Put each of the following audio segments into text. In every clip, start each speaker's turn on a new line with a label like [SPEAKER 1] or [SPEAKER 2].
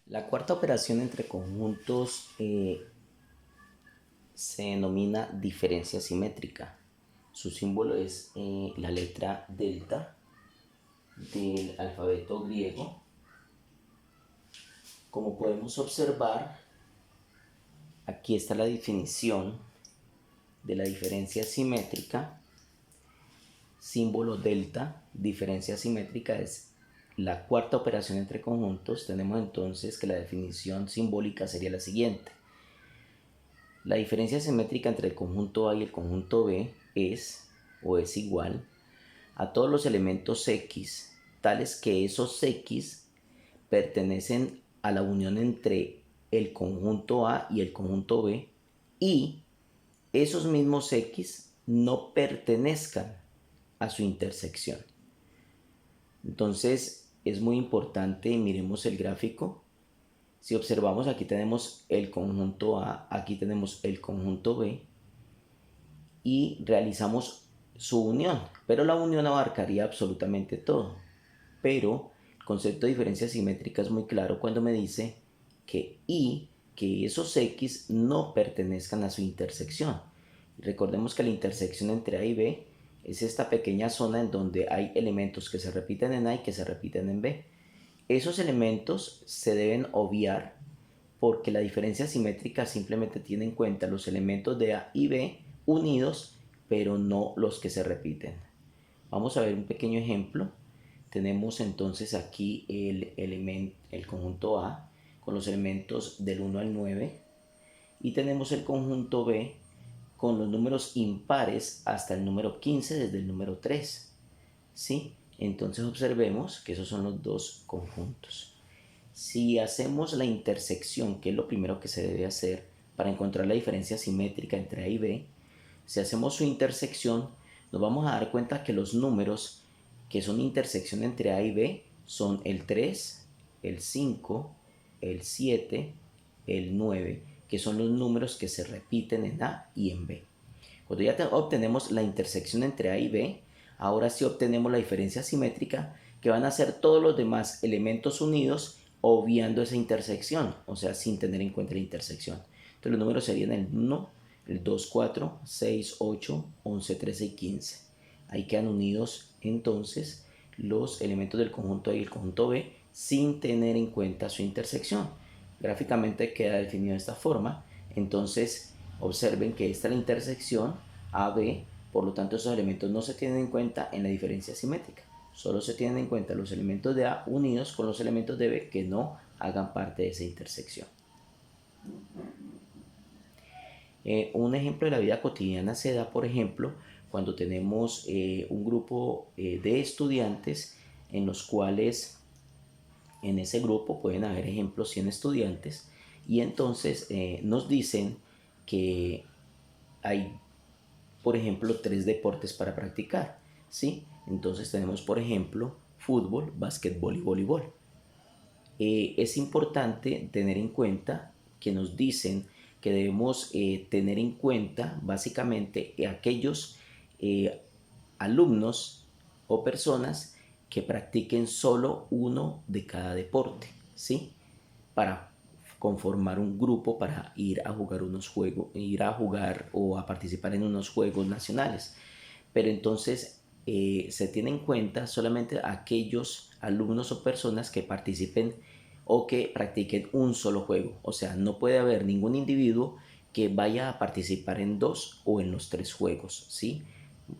[SPEAKER 1] La cuarta operación entre conjuntos se denomina diferencia simétrica. Su símbolo es la letra delta del alfabeto griego. Como podemos observar, aquí está la definición de la diferencia simétrica. Símbolo delta, diferencia simétrica, es la cuarta operación entre conjuntos. Tenemos entonces que la definición simbólica sería la siguiente. La diferencia simétrica entre el conjunto A y el conjunto B es o es igual a todos los elementos X, tales que esos X pertenecen a la unión entre el conjunto A y el conjunto B, y esos mismos X no pertenezcan a su intersección. Entonces es muy importante, miremos el gráfico. Si observamos, aquí tenemos el conjunto A, aquí tenemos el conjunto B y realizamos su unión, pero la unión abarcaría absolutamente todo. Pero el concepto de diferencia simétrica es muy claro cuando me dice que esos X no pertenezcan a su intersección. Recordemos que la intersección entre A y B es esta pequeña zona en donde hay elementos que se repiten en A y que se repiten en B. Esos elementos se deben obviar porque la diferencia simétrica simplemente tiene en cuenta los elementos de A y B unidos, pero no los que se repiten. Vamos a ver un pequeño ejemplo. Tenemos entonces aquí el conjunto A con los elementos del 1 al 9 y tenemos el conjunto B con los números impares hasta el número 15 desde el número 3. ¿Sí? Entonces observemos que esos son los dos conjuntos. Si hacemos la intersección, que es lo primero que se debe hacer para encontrar la diferencia simétrica entre A y B, si hacemos su intersección, nos vamos a dar cuenta que los números que son intersección entre A y B son el 3, el 5, el 7, el 9, que son los números que se repiten en A y en B. Cuando ya obtenemos la intersección entre A y B, ahora sí obtenemos la diferencia simétrica, que van a ser todos los demás elementos unidos obviando esa intersección, o sea, sin tener en cuenta la intersección. Entonces los números serían el 1, el 2, 4, 6, 8, 11, 13 y 15. Ahí quedan unidos entonces los elementos del conjunto A y el conjunto B sin tener en cuenta su intersección. Gráficamente queda definido de esta forma. Entonces observen que esta es la intersección AB, por lo tanto esos elementos no se tienen en cuenta en la diferencia simétrica. Solo se tienen en cuenta los elementos de A unidos con los elementos de B que no hagan parte de esa intersección. Un ejemplo de la vida cotidiana se da, por ejemplo, cuando tenemos un grupo de estudiantes en los cuales en ese grupo pueden haber ejemplos 100 estudiantes, y entonces nos dicen que hay, por ejemplo, 3 deportes para practicar, ¿sí? Entonces tenemos, por ejemplo, fútbol, básquetbol y voleibol. Es importante tener en cuenta que nos dicen que debemos tener en cuenta básicamente aquellos alumnos o personas que practiquen solo uno de cada deporte, ¿sí? Para conformar un grupo para ir a jugar unos juegos, ir a jugar o a participar en unos juegos nacionales. Pero entonces se tiene en cuenta solamente aquellos alumnos o personas que participen o que practiquen un solo juego. O sea, no puede haber ningún individuo que vaya a participar en 2 o en los 3 juegos, ¿sí?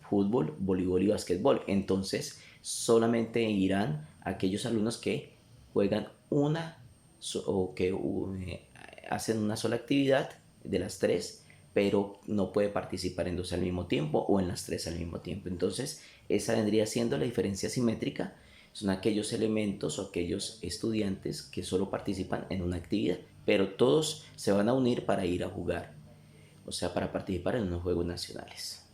[SPEAKER 1] Fútbol, voleibol y básquetbol. Entonces, solamente irán aquellos alumnos que juegan una o que hacen una sola actividad de las 3, pero no puede participar en 2 al mismo tiempo o en las 3 al mismo tiempo. Entonces, esa vendría siendo la diferencia simétrica. Son aquellos elementos o aquellos estudiantes que solo participan en una actividad, pero todos se van a unir para ir a jugar, o sea, para participar en unos juegos nacionales.